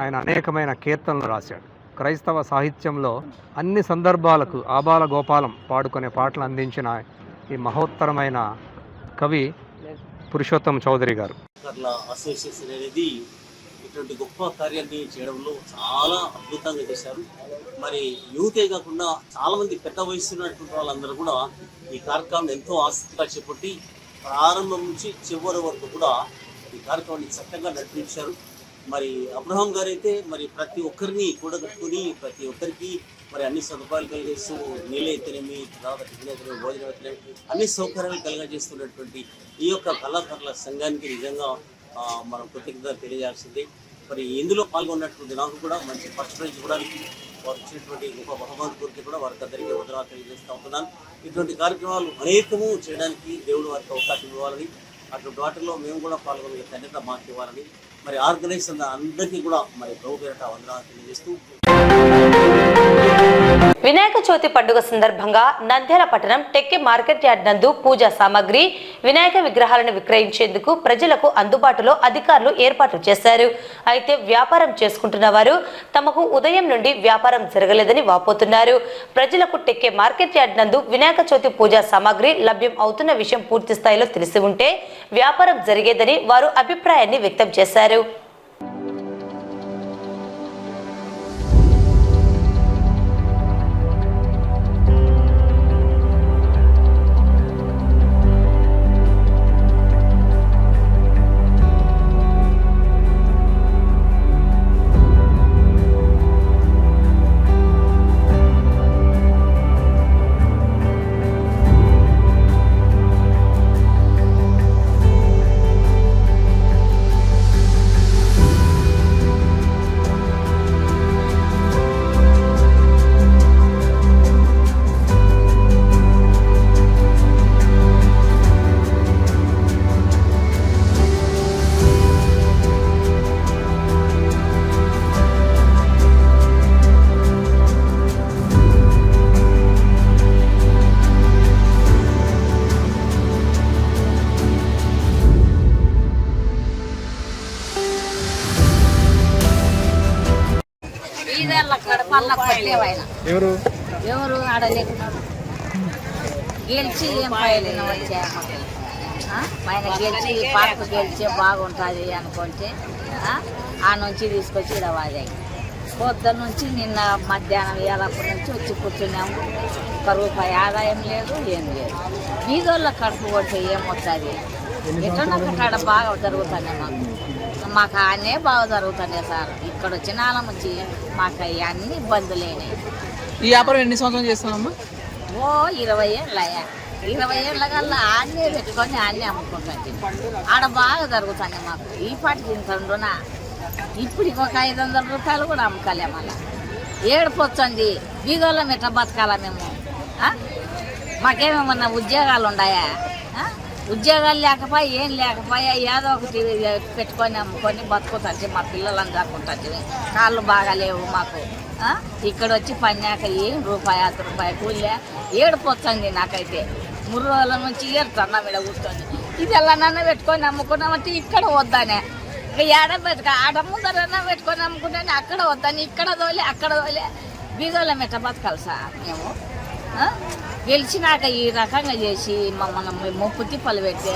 ఆయన అనేకమైన కీర్తనలు రాశాడు. క్రైస్తవ సాహిత్యంలో అన్ని సందర్భాలకు ఆబాల గోపాలం పాడుకునే పాటలు అందించిన ఈ మహోత్తరమైన కవి పురుషోత్తమ చౌదరి గారు. అసోసియేషన్ అనేది ఇటువంటి గొప్ప కార్యాన్ని చేయడంలో చాలా అద్భుతంగా చేశారు. మరి యూతే కాకుండా చాలామంది పెద్ద వయసు ఉన్నటువంటి వాళ్ళందరూ కూడా ఈ కార్యక్రమాన్ని ఎంతో ఆసక్తిగా చేపట్టి ప్రారంభం నుంచి చివరి వరకు కూడా ఈ కార్యక్రమాన్ని చక్కగా నడిపించారు. మరి అబ్రహాం గారు అయితే మరి ప్రతి ఒక్కరిని కూడగట్టుకుని ప్రతి ఒక్కరికి మరి అన్ని సదుపాయాలు కలిగేస్తూ నీళ్ళు అయితేనేమి, తర్వాత టిఫిన్ అయితేనేమి, భోజనం అయితేనేమి అన్ని సౌకర్యాలు కలిగజేస్తున్నటువంటి ఈ యొక్క కళాకారుల సంఘానికి నిజంగా మనం కృతజ్ఞత తెలియజేయాల్సింది. మరి ఇందులో పాల్గొన్నటువంటి నాకు కూడా మంచి ఫస్ట్ ప్రైజ్ ఇవ్వడానికి వారు ఇచ్చినటువంటి గొప్ప బహుమతి గురించి కూడా వారికి అందరికీ వందనాలు తెలియజేస్తూ ఉంటున్నాను. ఇటువంటి కార్యక్రమాలు అనేకము చేయడానికి దేవుడు వారికి అవకాశం ఇవ్వాలని, అటువంటి వాటిలో మేము కూడా పాల్గొనే ధన్యత మాకు ఇవ్వాలని మరి ఆర్గనైజ్ అందరికీ కూడా మరి ప్రభు పేరిట వందనాలు తెలియజేస్తూ, వినాయక చవితి పండుగ సందర్భంగా నంద్యాల పట్టణం టెక్కి మార్కెట్ యార్డ్ నందు పూజా సామాగ్రి, వినాయక విగ్రహాలను విక్రయించేందుకు ప్రజలకు అందుబాటులో అధికారులు ఏర్పాట్లు చేశారు. అయితే వ్యాపారం చేసుకుంటున్న వారు తమకు ఉదయం నుండి వ్యాపారం జరగలేదని వాపోతున్నారు. ప్రజలకు టెక్కి మార్కెట్ యార్డ్ నందు వినాయక చవితి పూజా సామాగ్రి లభ్యం అవుతున్న విషయం పూర్తి స్థాయిలో తెలిసి ఉంటే వ్యాపారం జరిగేదని వారు అభిప్రాయాన్ని వ్యక్తం చేశారు. ఎవరు ఆడలేకున్నాడు గెలిచి ఏం పయలేని వచ్చే ఆయన గెలిచి పార్కు గెలిచే బాగుంటుంది అనుకుంటే ఆ నుంచి తీసుకొచ్చి ఇక్కడ వాదాయి. పొద్దున్న నుంచి నిన్న మధ్యాహ్నం ఏలప్పటి నుంచి వచ్చి కూర్చున్నాము. ఒక రూపాయి ఆదాయం లేదు, ఏం లేదు. వీధుల్లో కడుపు కొడితే ఏమవుతుంది? ఎక్కడో కాడ బాగా జరుగుతుంది మాకు అన్నీ బాగా జరుగుతున్నాయి సార్. ఇక్కడ వచ్చిన వాళ్ళ నుంచి మాకు అన్ని ఇబ్బందులేని. ఈ వ్యాపారం ఎన్ని సంవత్సరాలు చేస్తున్నామా? ఓ 20 ఏళ్ళయ్యా. 20 ఏళ్ళ కల్లా అన్నీ పెట్టుకొని అన్నీ అమ్ముకుంటుంది. ఆడ బాగా జరుగుతుంది మాకు. ఈ పాటికి తింటుండునా ఇప్పటికి ఒక 500 రూపాయలు కూడా అమ్ముకోలే. మళ్ళీ ఏడుపోతుంది. బీగోళ్ళం ఎట్లా బతకాలా మేము? మాకేమేమన్నా ఉద్యోగాలు ఉన్నాయా? ఉద్యోగాలు లేకపోయా, ఏం లేకపోయా, ఏదో ఒకటి పెట్టుకొని అమ్ముకొని బతుకుతుంది. మా పిల్లలను దాక్కుంటుంది. కాళ్ళు బాగాలేవు మాకు. ఇక్కడ వచ్చి పన్నాక ఏం రూపాయి 10 రూపాయలు కూలే. ఏడుపోతుంది నాకైతే. 3 రోజుల నుంచి ఏడుతున్నా మీద కూర్చొని. ఇది ఎలానన్నా పెట్టుకొని అమ్ముకున్నామంటే ఇక్కడ వద్దానే, ఇక ఏడ ఆడ ముందరన్నా పెట్టుకొని అమ్ముకుంటే అక్కడ వద్దని, ఇక్కడ తోలే అక్కడ తోలే బీదోళ్ళ మెట్ట బతకాలి సార్ మేము. గెలిచినాక ఈ రకంగా చేసి మమ్మల్ని ముప్పు తిప్పలు పెడితే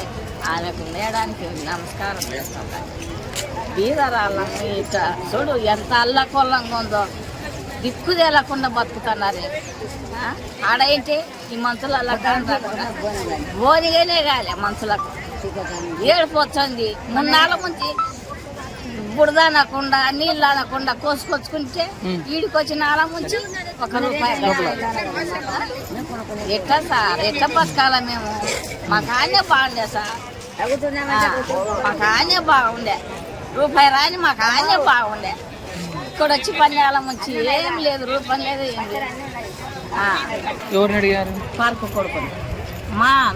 ఆయనకు వేయడానికి నమస్కారం చేస్తాం. బీదరాళ్ళని ఇట్లా చూడు ఎంత అల్లకొల్లంగా ఉందో, దిక్కు తేలకుండా బతుకుతున్నారు. ఆడ ఏంటి ఈ మనుషులు అలా బోనిగానే కాలే మనుషులకు ఏడుపు వచ్చింది. 3 నాళ్ళ ముంచి బుడద అనకుండా నీళ్ళు అనకుండా కోసుకొచ్చుకుంటే ఈడికి వచ్చిన నాళ్ళ ముంచి 1 రూపాయి. ఎట్లా సార్ ఎట్లా బతకాల మేము? మాకు ఆయనే బాగుండే సార్, మాకు ఆయనే బాగుండే, రూపాయి రాని మాకు ఆయనే బాగుండే. ఇక్కడ వచ్చి పని ముంచి ఏం లేదు, రూపాయి లేదు, ఏం లేదు. ఎవరిని అడిగారు? పార్కు కొడుకుని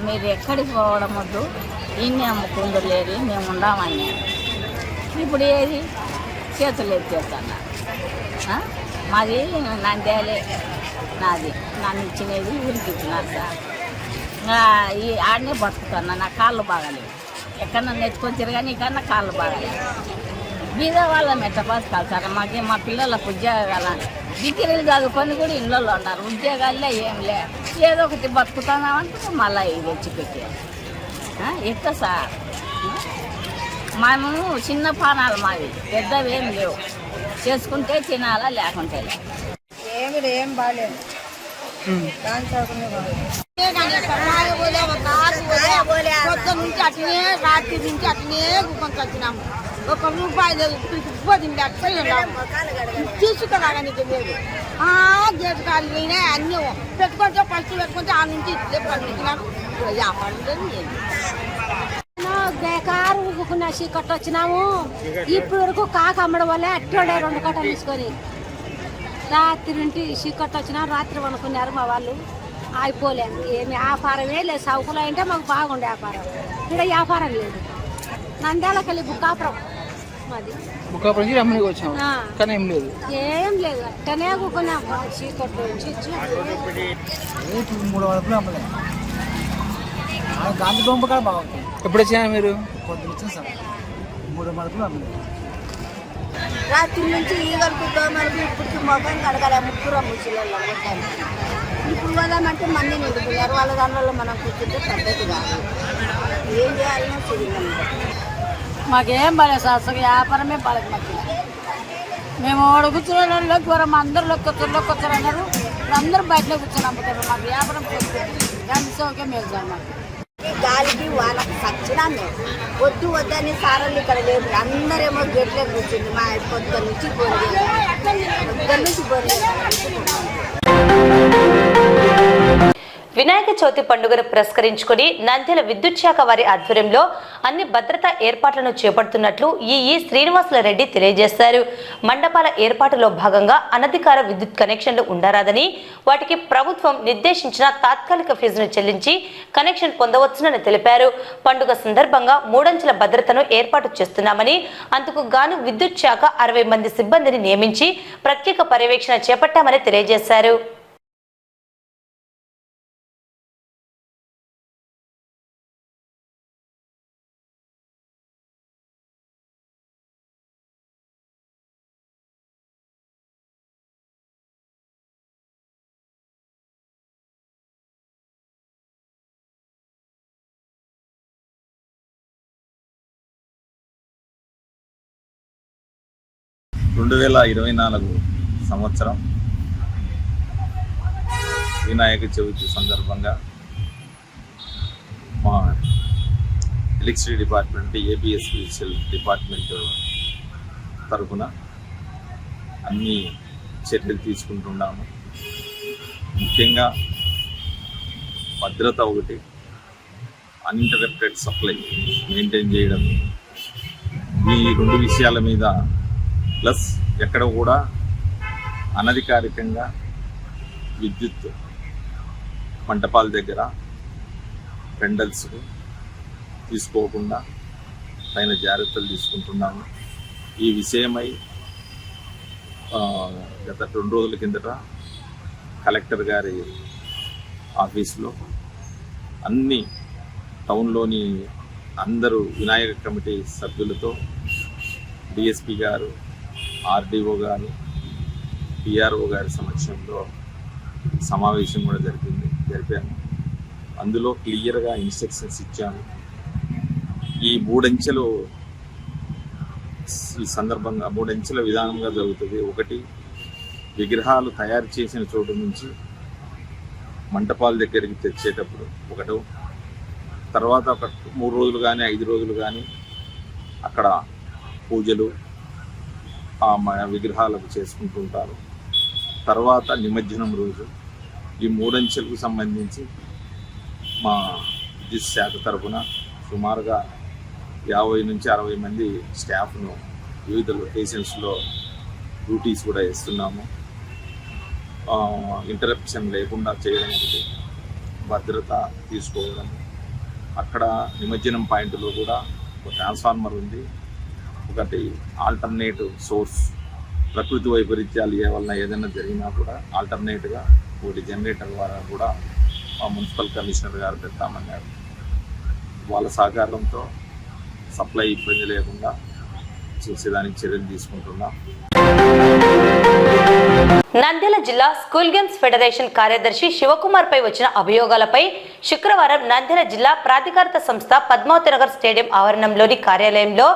మీరు ఎక్కడికి పోవడం వద్దు, ఇన్ని అమ్ముకుందరు లేదు, మేము ఉండామని. ఇప్పుడు ఏది చేతులు ఎత్తేస్తాను. మాది నంద్యాలే, నాది నన్ను ఇచ్చినది ఊరికి ఇచ్చినారు సార్. ఈ ఆడనే బతుకుతున్నా, నా కాళ్ళు బాగాలేవు, ఎక్కడన్నా నెత్తుకొని తిరగాని కన్నా కాళ్ళు బాగాలేవు. బీద వాళ్ళం ఎట్ట బతకాలి సార్? మాకే మా పిల్లలకు ఉద్యోగాలు డిగ్రీలు చదువుకొని కూడా ఇళ్ళల్లో ఉన్నారు, ఉద్యోగాలే ఏం లే, ఏదో ఒకటి బతుకుతున్నామంటే మళ్ళీ ఇది తెచ్చి పెట్టారు. ఎట్లా సార్? మేము చిన్న పానాలు మావి, పెద్దవి ఏం లేవు, చేసుకుంటే తినాలా లేకుంటే ఏం బాగాలేదు. పొద్దు నుంచి అట్లనే రాత్రి నుంచి అట్లనే గుక్కొని వచ్చినాము. 1 రూపాయి లేదు, తీసుకురాగానికి లేదు. గేటు కాలు పోయినా అన్నీ పెట్టుకుంటే ఫస్ట్ పెట్టుకుంటే ఆ నుంచి ఇట్లే పండించినారు. వ్యాపారం లేదు. బేకారు ఊకున్న చీకట్టు వచ్చినాము. ఇప్పుడు వరకు కాక అమ్మడం వల్లే అట్టోడే 2 కట్టలు తీసుకొని రాత్రి నుండి చీకట్టు వచ్చినా రాత్రి వండుకున్నారు మా వాళ్ళు. అయిపోలేదు, ఏమి వ్యాపారమే లేదు. సౌకులు అంటే మాకు బాగుండే వ్యాపారం, ఇక్కడ వ్యాపారం లేదు. నంద్యాలకెళ్ళి బుక్కాపురం మాది, బుక్కాపురం నుంచి అమ్మకి వచ్చాము కానీ ఏం లేదు, ఏం లేదు. అట్టనే కూకున్నాము చీకట్టు నుంచి. 3 వరకు అమ్మలేదు. గాంధీ బొమ్మ కూడా బాగుంటుంది. ఎప్పుడు వచ్చాయా మీరు? పొద్దున వచ్చాను సార్, 3 వరకు అమ్మలేదు. రాత్రి నుంచి ఈగలకు దోమలకి ఇప్పటికి మొఖం కడగలే, 3 ముసలిళ్ళు కొట్టాను. ఇప్పుడు వదామంటే మంది నిండుకున్నారు, వాళ్ళ దానిలో మనం కూర్చుంటే పద్ధతి కాదు. ఏం చేయాలన్నా తెలియదు. మాకేం పడలేదు సార్, అసలు వ్యాపారమే పడదు మాకు. మేము కూర్చున్న కూరం అందరూ లొక్కొచ్చారు అన్నారు, అందరూ బయటలో కూర్చొని అమ్ముతారు. మాకు వ్యాపారం దాని సౌక్యం లేదు సార్. మాకు గాలికి వాళ్ళకి సచ్చినా మేము వద్దు వద్దని సారలు ఇక్కడ లేదు, అందరేమో గేట్లే కూర్చుంది. మా పొద్దున్న నుంచి వినాయక చవితి పండుగను పురస్కరించుకుని నంద్యాల విద్యుత్ శాఖ వారి ఆధ్వర్యంలో అన్ని భద్రతా ఏర్పాట్లను చేపడుతున్నట్లు ఈఈ శ్రీనివాసుల రెడ్డి తెలియజేశారు. మండపాల ఏర్పాటులో భాగంగా అనధికార విద్యుత్ కనెక్షన్లు ఉండరాదని, వాటికి ప్రభుత్వం నిర్దేశించిన తాత్కాలిక ఫీజును చెల్లించి కనెక్షన్ పొందవచ్చునని తెలిపారు. పండుగ సందర్భంగా 3 అంచెల భద్రతను ఏర్పాటు చేస్తున్నామని, అందుకు గాను విద్యుత్ శాఖ 60 మంది సిబ్బందిని నియమించి ప్రత్యేక పర్యవేక్షణ చేపట్టామని తెలియజేశారు. సంవత్సరం వినాయక చవితి సందర్భంగా మా ఎలక్ట్రిసిటీ డిపార్ట్మెంట్, ఏపీఎస్పీసీఎల్ డిపార్ట్మెంట్ తరఫున అన్ని చర్యలు తీసుకుంటున్నాము. ముఖ్యంగా భద్రత ఒకటి, అన్ఇంటరప్టెడ్ సప్లై మెయింటైన్ చేయడం, ఈ 2 విషయాల మీద, ప్లస్ ఎక్కడ కూడా అనధికారికంగా విద్యుత్ మంటపాల దగ్గర పెండల్స్ తీసుకోకుండా పైన జాగ్రత్తలు తీసుకుంటున్నాము. ఈ విషయమై గత 2 రోజుల కిందట కలెక్టర్ గారి ఆఫీసులో అన్ని టౌన్లోని అందరూ వినాయక కమిటీ సభ్యులతో డిఎస్పి గారు, ఆర్డీఓ గారు, పిఆర్ఓ గారి సమక్షంలో సమావేశం కూడా జరిపాము. అందులో క్లియర్గా ఇన్స్ట్రక్షన్స్ ఇచ్చాము. ఈ మూడంచెలు ఈ సందర్భంగా మూడంచెల విధానంగా జరుగుతుంది. ఒకటి, విగ్రహాలు తయారు చేసిన చోటు నుంచి మంటపాల దగ్గరికి తెచ్చేటప్పుడు ఒకటో, తర్వాత ఒక 3 రోజులు కానీ 5 రోజులు కానీ అక్కడ పూజలు ఆ విగ్రహాలకు చేసుకుంటుంటారు. తర్వాత నిమజ్జనం రోజు. ఈ మూడంచెలకు సంబంధించి మా విద్యుత్ శాఖ తరఫున సుమారుగా 50 నుంచి 60 మంది స్టాఫ్ను వివిధ లొకేషన్స్లో డ్యూటీస్ కూడా ఇస్తున్నాము. ఇంటరప్షన్ లేకుండా చేయడం ఒకటి, భద్రత తీసుకోవడం. అక్కడ నిమజ్జనం పాయింట్లో కూడా ఒక ట్రాన్స్ఫార్మర్ ఉంది, ఒకటి ఆల్టర్నేటివ్ సోర్స్, ప్రకృతి వైపరీత్యాలు వలన ఏదైనా జరిగినా కూడా ఆల్టర్నేట్గా ఒకటి జనరేటర్ ద్వారా కూడా మా మున్సిపల్ కమిషనర్ గారు పెడతామన్నారు. వాళ్ళ సహకారంతో సప్లై ఇబ్బంది లేకుండా చేసేదానికి చర్యలు తీసుకుంటున్నాం. నంద్యాల జిల్లా స్కూల్ గేమ్స్ ఫెడరేషన్ కార్యదర్శి శివకుమార్ పై వచ్చిన అభియోగాలపై శుక్రవారం నంద్యాల జిల్లా ప్రాధికారిత సంస్థ పద్మావతి నగర్ స్టేడియం ఆవరణంలోని కార్యాలయంలో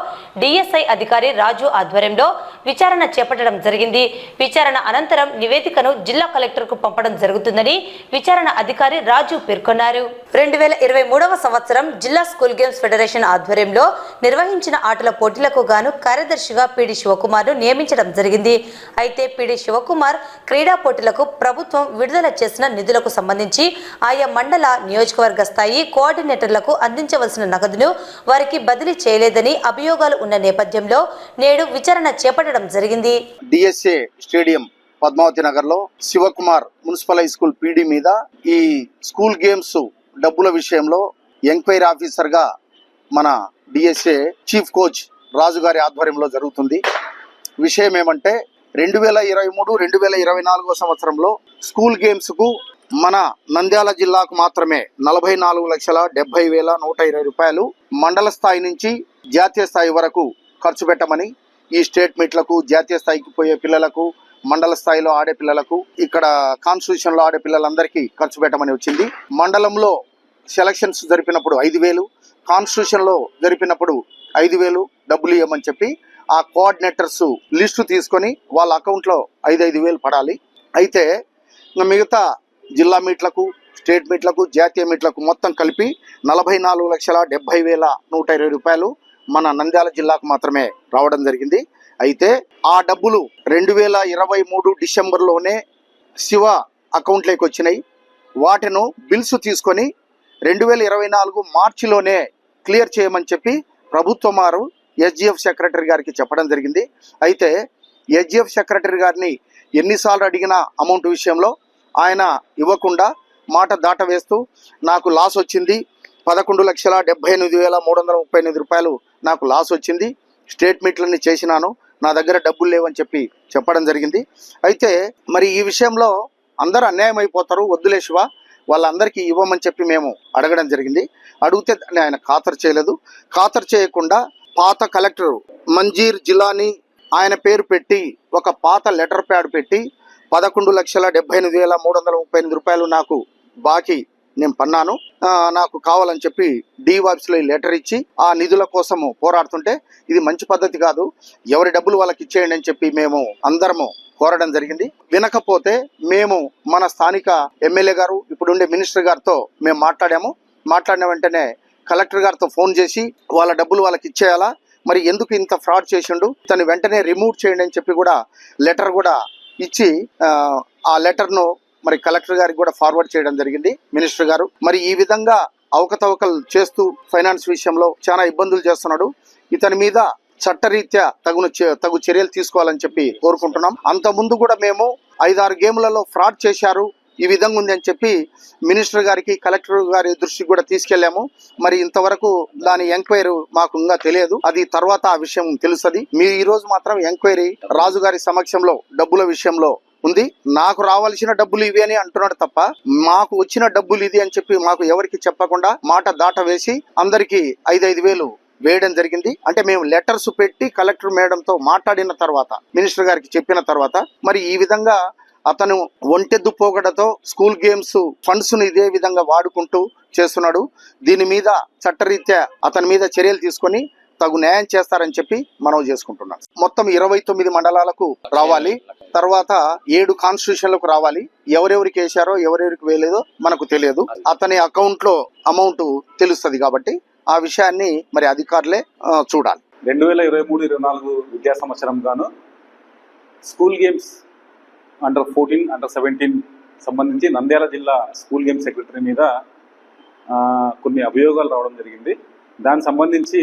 డిఎస్ఐ అధికారి రాజు ఆధ్వర్యంలో విచారణ చేపట్టడం జరిగింది. విచారణ అనంతరం నివేదికను జిల్లా కలెక్టర్కు పంపడం జరుగుతుందని విచారణ అధికారి రాజు పేర్కొన్నారు. 2023వ సంవత్సరం జిల్లా స్కూల్ గేమ్స్ ఫెడరేషన్ ఆధ్వర్యంలో నిర్వహించిన ఆటల పోటీలకు గాను కార్యదర్శిగా పిడి శివకుమార్ను నియమించడం జరిగింది. అయితే పిడి శివకుమార్ క్రీడా పోటీలకు ప్రభుత్వం విడుదల చేసిన నిధులకు సంబంధించి ఆయా మండల నియోజకవర్గ స్థాయి కోఆర్డినేటర్లకు అందించవలసిన నగదును వారికి బదిలీ చేయలేదని అభియోగాలు ఉన్న నేపథ్యంలో నేడు విచారణ చేపట్టడం జరిగింది. డిఎస్ఏ స్టేడియం పద్మావతి నగర్ లో Sivakumar municipal high school PD మీద ఈ స్కూల్ గేమ్స్ డబ్బుల విషయంలో ఎంక్వైరీ ఆఫీసర్ గా మన డిఎస్ఏ చీఫ్ కోచ్ రాజు గారి ఆధ్వర్యంలో జరుగుతుంది. విషయం ఏమంటే 2023-2024 సంవత్సరంలో స్కూల్ గేమ్స్ కు మన నంద్యాల జిల్లాకు మాత్రమే 44,70,120 రూపాయలు మండల స్థాయి నుంచి జాతీయ స్థాయి వరకు ఖర్చు పెట్టమని, ఈ స్టేట్ మీట్లకు, జాతీయ స్థాయికి పోయే పిల్లలకు, మండల స్థాయిలో ఆడే పిల్లలకు, ఇక్కడ కాన్స్టిట్యూషన్ లో ఆడే పిల్లలందరికీ ఖర్చు పెట్టమని వచ్చింది. మండలంలో సెలక్షన్స్ జరిపినప్పుడు 5,000, కాన్స్టిట్యూషన్ లో జరిపినప్పుడు 5,000 డబ్బులు ఇవ్వమని చెప్పి ఆ కోఆర్డినేటర్స్ లిస్టు తీసుకొని వాళ్ళ అకౌంట్లో 5,000 పడాలి. అయితే మిగతా జిల్లా మీట్లకు, స్టేట్ మీట్లకు, జాతీయ మీట్లకు మొత్తం కలిపి 44,70,120 రూపాయలు మన నంద్యాల జిల్లాకు మాత్రమే రావడం జరిగింది. అయితే ఆ డబ్బులు 2023 డిసెంబర్లోనే శివ అకౌంట్లోకి వచ్చినాయి. వాటిను బిల్స్ తీసుకొని 2024 మార్చిలోనే క్లియర్ చేయమని చెప్పి ప్రభుత్వం వారు ఎస్జిఎఫ్ సెక్రటరీ గారికి చెప్పడం జరిగింది. అయితే ఎస్జిఎఫ్ సెక్రటరీ గారిని ఎన్నిసార్లు అడిగిన అమౌంట్ విషయంలో ఆయన ఇవ్వకుండా మాట దాట వేస్తూ నాకు లాస్ వచ్చింది, 11,78,338 రూపాయలు నాకు లాస్ వచ్చింది, స్టేట్ మీట్లన్నీ చేసినాను, నా దగ్గర డబ్బులు లేవని చెప్పి చెప్పడం జరిగింది. అయితే మరి ఈ విషయంలో అందరూ అన్యాయం అయిపోతారు, వద్దులే శివ, వాళ్ళందరికీ ఇవ్వమని చెప్పి మేము అడగడం జరిగింది. అడిగితే ఆయన ఖాతరు చేయలేదు. ఖాతరు చేయకుండా పాత కలెక్టర్ మంజీర్ జిలానీ ఆయన పేరు పెట్టి ఒక పాత లెటర్ ప్యాడ్ పెట్టి 11,78,338 రూపాయలు నాకు బాకీ నేను పన్నాను, నాకు కావాలని చెప్పి డివాప్స్లో లెటర్ ఇచ్చి ఆ నిధుల కోసము పోరాడుతుంటే ఇది మంచి పద్ధతి కాదు, ఎవరి డబ్బులు వాళ్ళకి ఇచ్చేయండి అని చెప్పి మేము అందరము కోరడం జరిగింది. వినకపోతే మేము మన స్థానిక ఎమ్మెల్యే గారు, ఇప్పుడుండే మినిస్టర్ గారితో మేము మాట్లాడిన వెంటనే కలెక్టర్ గారితో ఫోన్ చేసి వాళ్ళ డబ్బులు వాళ్ళకి ఇచ్చేయాలా, మరి ఎందుకు ఇంత ఫ్రాడ్ చేసిండు, తను వెంటనే రిమూవ్ చేయండి అని చెప్పి కూడా లెటర్ కూడా ఇచ్చి ఆ లెటర్ను మరి కలెక్టర్ గారికి కూడా ఫార్వర్డ్ చేయడం జరిగింది మినిస్టర్ గారు. మరి ఈ విధంగా అవకతవకలు చేస్తూ ఫైనాన్స్ విషయంలో చాలా ఇబ్బందులు చేస్తున్నాడు. ఇతని మీద చట్టరీత్యా తగు చర్యలు తీసుకోవాలని చెప్పి కోరుకుంటున్నాం. అంత ముందు కూడా మేము 5-6 గేమ్లలో ఫ్రాడ్ చేశారు, ఈ విధంగా ఉంది అని చెప్పి మినిస్టర్ గారికి, కలెక్టర్ గారి దృష్టికి కూడా తీసుకెళ్లాము. మరి ఇంతవరకు దాని ఎంక్వైరీ మాకు ఇంకా తెలియదు, అది తర్వాత ఆ విషయం తెలుస్తుంది. మీరు ఈ రోజు మాత్రం ఎంక్వైరీ రాజు గారి సమక్షంలో డబ్బుల విషయంలో ఉంది. నాకు రావాల్సిన డబ్బులు ఇవి అని అంటున్నాడు తప్ప మాకు వచ్చిన డబ్బులు ఇది అని చెప్పి మాకు ఎవరికి చెప్పకుండా మాట దాట వేసి అందరికి 5,000 వేయడం జరిగింది. అంటే మేము లెటర్స్ పెట్టి కలెక్టర్ మేడంతో మాట్లాడిన తర్వాత, మినిస్టర్ గారికి చెప్పిన తర్వాత మరి ఈ విధంగా అతను ఒంటెద్దు పోగడతో స్కూల్ గేమ్స్ ఫండ్స్ ను ఇదే విధంగా వాడుకుంటూ చేస్తున్నాడు. దీని మీద చట్టరీత్యా అతని మీద చర్యలు తీసుకొని తగు న్యాయం చేస్తారని చెప్పి మనవి చేసుకుంటున్నాం. మొత్తం 29 మండలాలకు రావాలి, తర్వాత 7 కాన్స్టిట్యూషన్లకు రావాలి. ఎవరెవరికి వేశారో ఎవరెవరికి వేయలేదో మనకు తెలియదు. అతని అకౌంట్ లో అమౌంట్ తెలుస్తుంది కాబట్టి ఆ విషయాన్ని మరి అధికారులే చూడాలి. 2023-24 విద్యా సంవత్సరం గాను స్కూల్ గేమ్స్ అండర్ 14, అండర్ 17 సంబంధించి నంద్యాల జిల్లా స్కూల్ గేమ్స్ సెక్రటరీ మీద కొన్ని అభియోగాలు రావడం జరిగింది. దానికి సంబంధించి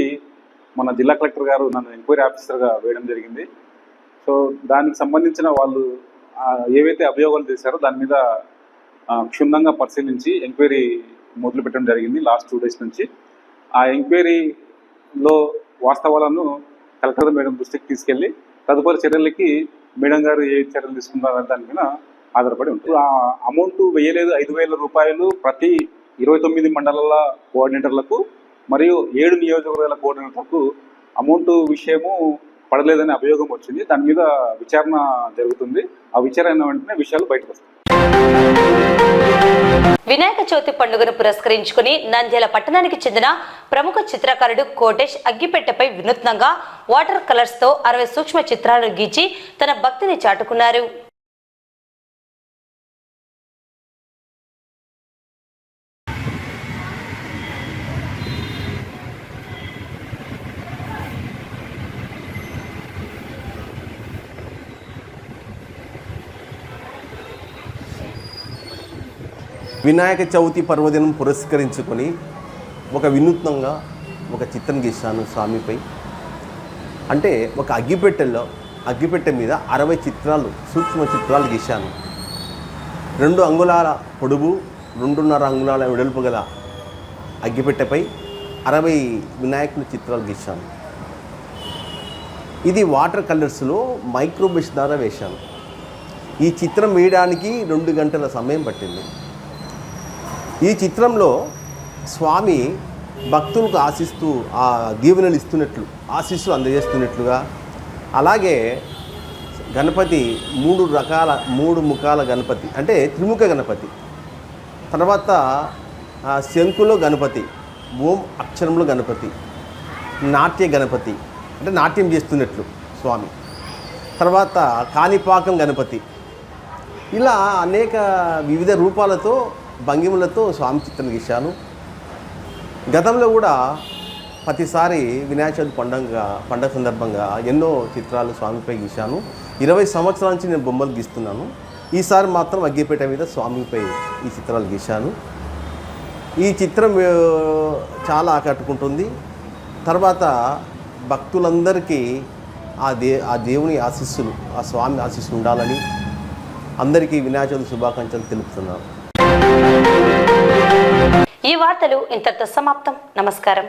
మన జిల్లా కలెక్టర్ గారు నన్ను ఎంక్వైరీ ఆఫీసర్గా వేయడం జరిగింది. సో దానికి సంబంధించిన వాళ్ళు ఏవైతే అభియోగాలు చేశారో దాని మీద క్షుణ్ణంగా పరిశీలించి ఎంక్వైరీ మొదలు పెట్టడం జరిగింది లాస్ట్ 2 days నుంచి. ఆ ఎంక్వైరీలో వాస్తవాలను కలెక్టర్ మేడం దృష్టికి తీసుకెళ్లి తదుపరి చర్యలకి మేడం గారు ఏ చర్యలు తీసుకున్నారనే దాని మీద ఆధారపడి ఉంటుంది. ఆ అమౌంట్ వేయలేదు. 5,000 రూపాయలు ప్రతి 29 మండలాల కోఆర్డినేటర్లకు మరియు 7 నియోజకవర్గాల కోఆర్డినేటర్లకు అమౌంట్ విషయము పడలేదనే అభియోగం వచ్చింది. దాని మీద విచారణ జరుగుతుంది. ఆ విచారణ వెంటనే విషయాలు బయటకు వస్తాయి. వినాయక చవితి పండుగను పురస్కరించుకుని నంద్యాల పట్టణానికి చెందిన ప్రముఖ చిత్రకారుడు కోటేష్ అగ్గిపెట్టెపై వినూత్నంగా వాటర్ కలర్స్ తో 60 సూక్ష్మ చిత్రాలను గీచి తన భక్తిని చాటుకున్నారు. వినాయక చవితి పర్వదినం పురస్కరించుకొని ఒక వినూత్నంగా ఒక చిత్రం గీశాను స్వామిపై. అంటే ఒక అగ్గిపెట్టె మీద 60 చిత్రాలు, సూక్ష్మ చిత్రాలు గీశాను. 2 అంగుళాల పొడవు, 2.5 అంగుళాల వెడల్పు గల అగ్గిపెట్టెపై 60 వినాయకుని చిత్రాలు గీశాను. ఇది వాటర్ కలర్స్లో మైక్రోబ్రష్ ద్వారా వేశాను. ఈ చిత్రం వేయడానికి 2 గంటల సమయం పట్టింది. ఈ చిత్రంలో స్వామి భక్తులకు ఆ దీవెనలు ఇస్తున్నట్లు, ఆశీస్సులు అందజేస్తున్నట్లుగా, అలాగే గణపతి 3 ముఖాల గణపతి, అంటే త్రిముఖ గణపతి, తర్వాత శంకులో గణపతి, ఓం అక్షరంలో గణపతి, నాట్య గణపతి అంటే నాట్యం చేస్తున్నట్లు స్వామి, తర్వాత కాణిపాకం గణపతి, ఇలా అనేక వివిధ రూపాలతో భంగిములతో స్వామి చిత్రం గీశాను. గతంలో కూడా ప్రతిసారి వినాయక చవితి పండగ సందర్భంగా ఎన్నో చిత్రాలు స్వామిపై గీశాను. 20 సంవత్సరాల నుంచి నేను బొమ్మలు గీస్తున్నాను. ఈసారి మాత్రం అగ్గిపేట మీద స్వామిపై ఈ చిత్రాలు గీశాను. ఈ చిత్రం చాలా ఆకట్టుకుంటుంది. తర్వాత భక్తులందరికీ ఆ దేవుని ఆశీస్సులు, ఆ స్వామి ఆశీస్సులు ఉండాలని అందరికీ వినాయక చవితి శుభాకాంక్షలు తెలుపుతున్నాను. ఈ వార్తలు ఇంతటితో సమాప్తం. నమస్కారం.